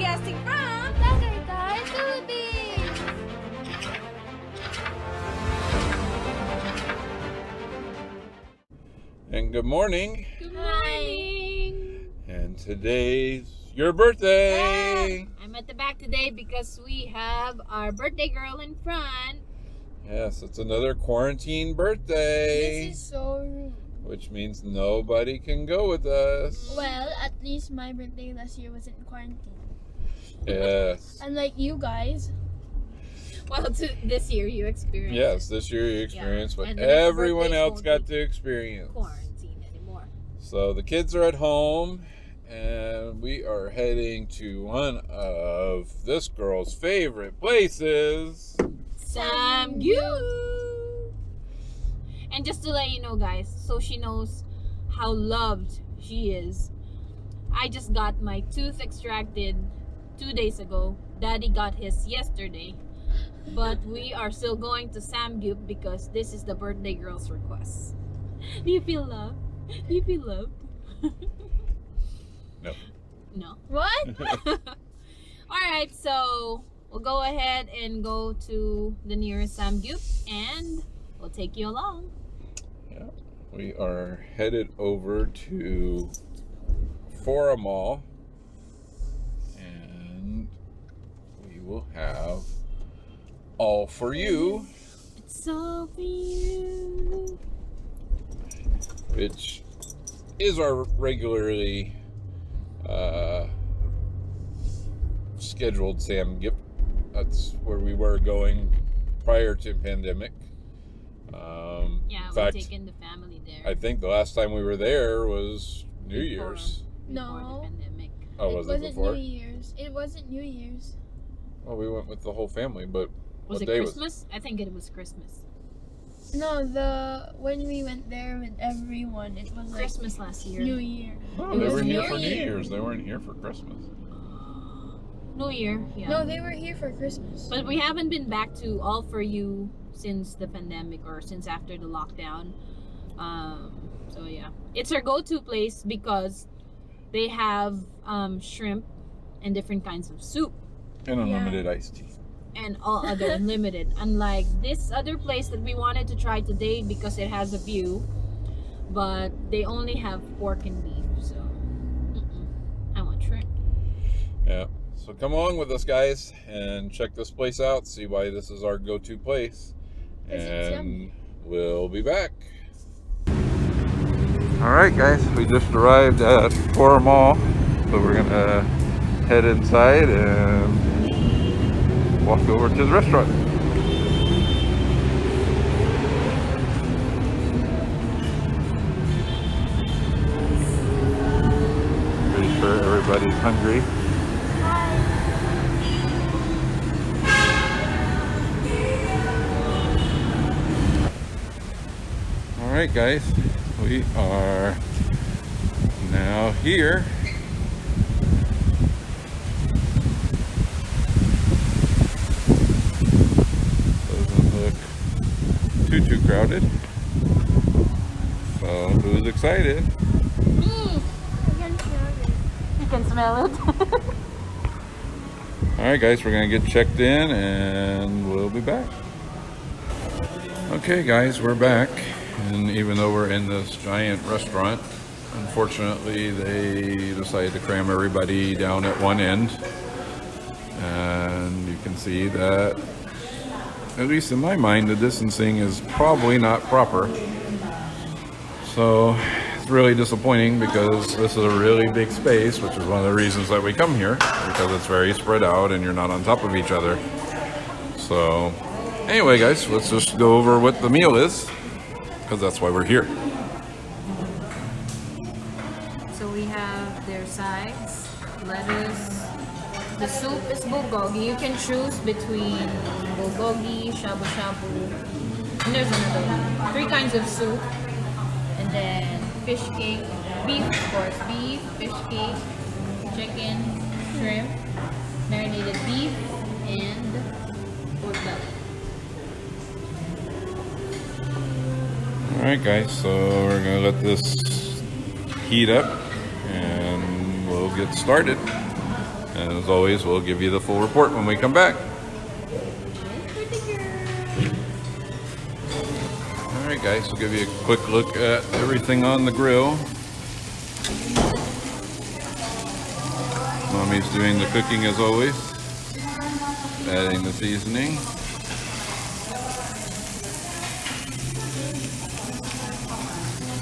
broadcasting from Tagaytay, Philippines. And good morning. Good morning. And today's your birthday. I'm at the back today because we have our birthday girl in front. Yes, it's another quarantine birthday. This is so rude. Which means nobody can go with us. Well, at least my birthday last year was in quarantine. Yes. Unlike you guys. Well, this year you experienced Yes, this year you experienced Yeah. what And the next everyone birthdays else won't got be to experience. quarantine anymore. So the kids are at home, and we are heading to one of this girl's favorite places. Samgyupsal. And just to let you know, guys, so she knows how loved she is, I just got my tooth extracted 2 days ago. Daddy got his yesterday. But we are still going to Samgyup because this is the birthday girl's request. Do you feel loved? Do you feel loved? No. No. What? Alright, so we'll go ahead and go to the nearest Samgyup and we'll take you along. Yeah, we are headed over to Fora Mall, and we will have All4U, It's all for you. which is our regularly scheduled Samgyup. That's where we were going prior to pandemic. Yeah, in we're fact, taking the family there. I think the last time we were there was New Year's. Before No. the pandemic. Oh, was it wasn't before? New Year's. It wasn't New Year's. Well, we went with the whole family, but Was what it day Christmas? I think it was Christmas. No, when we went there with everyone, it was like Christmas last year. New Year. Oh, It they was were here New for New Year. Year's. They weren't here for Christmas. New Year, yeah. No, they were here for Christmas. But we haven't been back to All4U since the pandemic or since after the lockdown. So yeah, it's our go-to place because they have shrimp and different kinds of soup And unlimited iced tea. and all other unlimited. Unlike this other place that we wanted to try today because it has a view, but they only have pork and beef. So I want shrimp. Yeah. So come along with us, guys, and check this place out. See why this is our go-to place. It's And yummy. we'll be back. All right, guys. We just arrived at Fora Mall, so we're gonna head inside and walk over to the restaurant. Pretty sure everybody's hungry. All right, guys, we are now here. Doesn't look too crowded. So who's excited? Me! You can smell it. All right, guys, we're gonna get checked in and we'll be back. Okay, guys, we're back. And even though we're in this giant restaurant, unfortunately, they decided to cram everybody down at one end. And you can see that, at least in my mind, the distancing is probably not proper. So it's really disappointing because this is a really big space, which is one of the reasons that we come here, because it's very spread out and you're not on top of each other. So anyway, guys, let's just go over what the meal is, because that's why we're here. So we have their sides, lettuce. The soup is bulgogi. You can choose between bulgogi, shabu shabu, and there's another one. 3 kinds of soup, and then fish cake, beef, of course, beef, fish cake, chicken, shrimp, marinated beef, and pork belly. Alright, guys, so we're gonna let this heat up and we'll get started. And as always, we'll give you the full report when we come back. Alright guys, we'll give you a quick look at everything on the grill. Mommy's doing the cooking as always, adding the seasoning.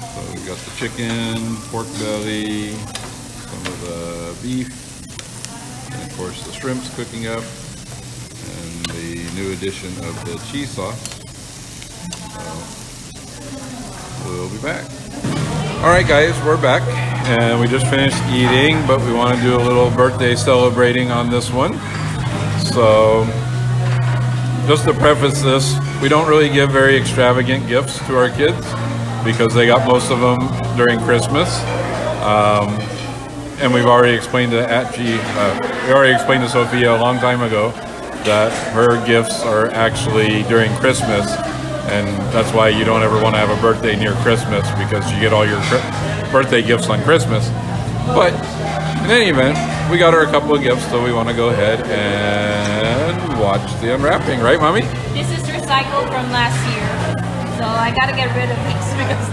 So we got the chicken, pork belly, some of the beef, and of course the shrimp's cooking up, and the new addition of the cheese sauce. So we'll be back. Alright guys, we're back, and we just finished eating, but we want to do a little birthday celebrating on this one. So, just to preface this, we don't really give very extravagant gifts to our kids, because they got most of them during Christmas. And we've already explained to we already explained to Sophia a long time ago that her gifts are actually during Christmas. And that's why you don't ever want to have a birthday near Christmas, because you get all your birthday gifts on Christmas. But in any event, we got her a couple of gifts, so we want to go ahead and watch the unwrapping, right, Mommy? This is recycled from last year, so I gotta get rid of this because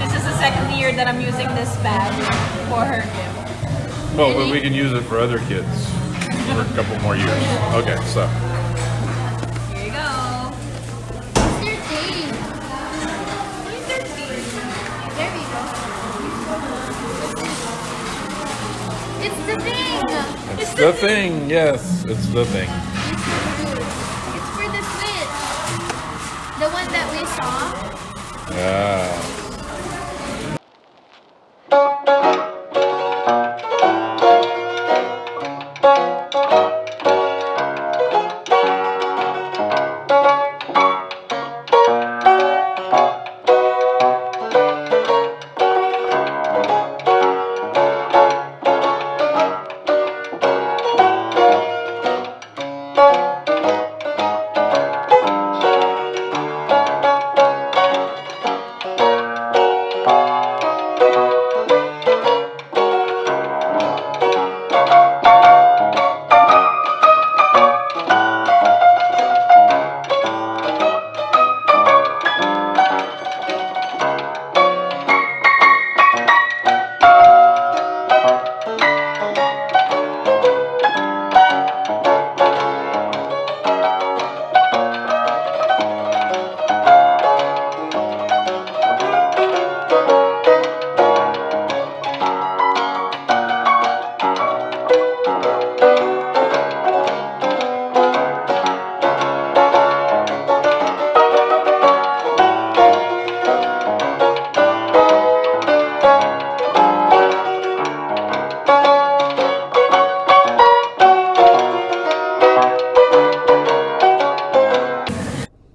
this is the second year that I'm using this bag for her gift. Well, but we can use it for other kids for a couple more years. Okay, so. Here you go. There we go. It's the thing. It's the thing, yes, it's the thing. It's for the Switch. The one that we saw. Yeah.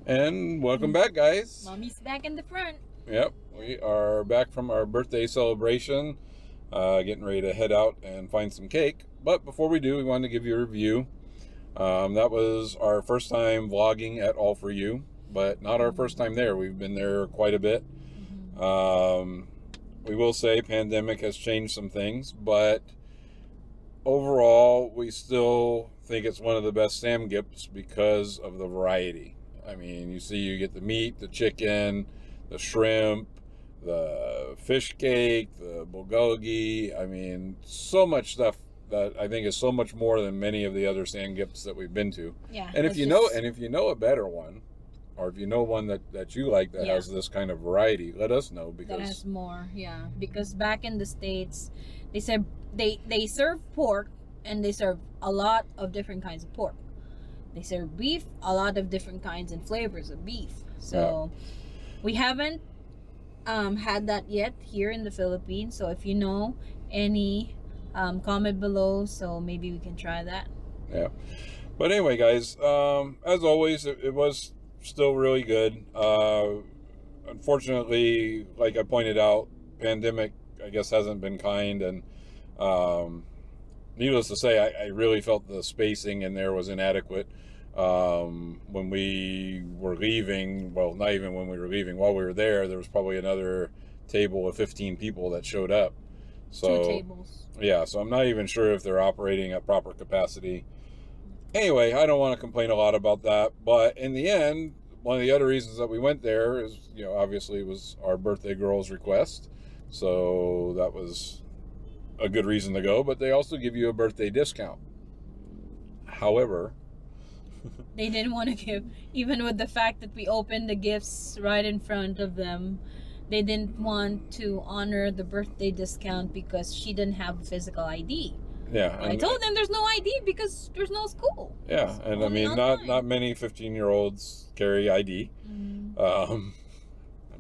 And welcome back, guys. Mommy's back in the front. Yep, we are back from our birthday celebration, getting ready to head out and find some cake. But before we do, we wanted to give you a review. That was our first time vlogging at All4U, but not our first time there. We've been there quite a bit. We will say pandemic has changed some things, but overall, we still think it's one of the best Samgyups because of the variety. I mean, you get the meat, the chicken, the shrimp, the fish cake, the bulgogi. I mean, so much stuff that I think is so much more than many of the other Samgyups that we've been to. Yeah. And if you know a better one, or if you know one that you like that has this kind of variety, let us know, because that has more. Yeah, because back in the States, they said they serve pork, and they serve a lot of different kinds of pork. They serve beef, a lot of different kinds and flavors of beef. So we haven't had that yet here in the Philippines. So if you know any, comment below, so maybe we can try that. Yeah. But anyway, guys, as always, it was still really good. Unfortunately, like I pointed out, pandemic, I guess, hasn't been kind, and needless to say, I really felt the spacing in there was inadequate. When we were leaving, well, not even when we were leaving, while we were there was probably another table of 15 people that showed up. So, 2 tables. yeah, so I'm not even sure if they're operating at proper capacity. Anyway, I don't want to complain a lot about that, but in the end, one of the other reasons that we went there is, obviously it was our birthday girl's request. So that was a good reason to go, but they also give you a birthday discount. However, They didn't want to give, even with the fact that we opened the gifts right in front of them, they didn't want to honor the birthday discount because she didn't have a physical ID. yeah. I told them there's no ID because there's no school. Yeah, and I mean, not many 15-year-olds carry ID.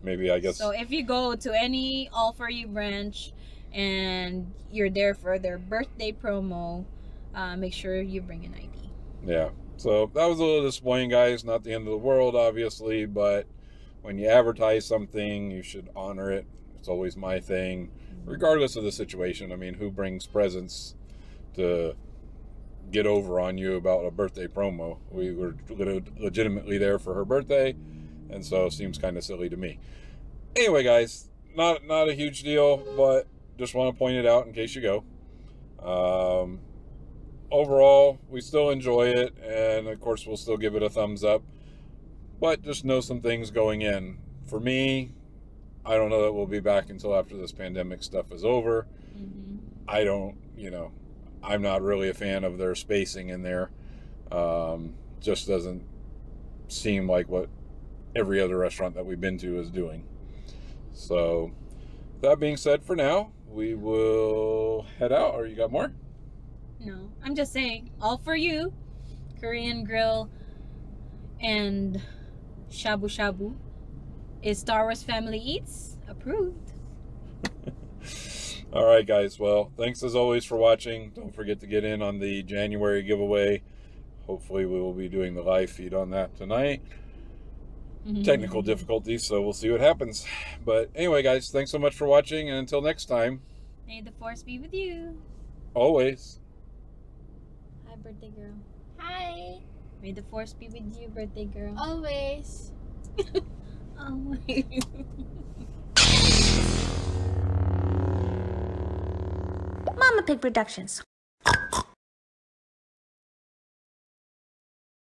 Maybe, I guess. So if you go to any All4U branch and you're there for their birthday promo, make sure you bring an ID. Yeah, so that was a little disappointing, guys. Not the end of the world, obviously, but when you advertise something, you should honor it. It's always my thing, regardless of the situation. I mean, who brings presents to get over on you about a birthday promo? We were legitimately there for her birthday, and so it seems kind of silly to me. Anyway, guys, not a huge deal, but just want to point it out in case you go. Overall, we still enjoy it, and of course we'll still give it a thumbs up, but just know some things going in. For me, I don't know that we'll be back until after this pandemic stuff is over. I don't, I'm not really a fan of their spacing in there. Just doesn't seem like what every other restaurant that we've been to is doing. So that being said, for now, we will head out. Or you got more? No, I'm just saying, All4U, Korean grill, and shabu shabu is Star Wars Family Eats approved. All right, guys. Well, thanks as always for watching. Don't forget to get in on the January giveaway. Hopefully we will be doing the live feed on that tonight. Technical difficulties, so we'll see what happens. But anyway, guys, thanks so much for watching, and until next time, May the force be with you. always. Hi, birthday girl. Hi. May the force be with you, birthday girl. Always. Always. Mama Pig Productions.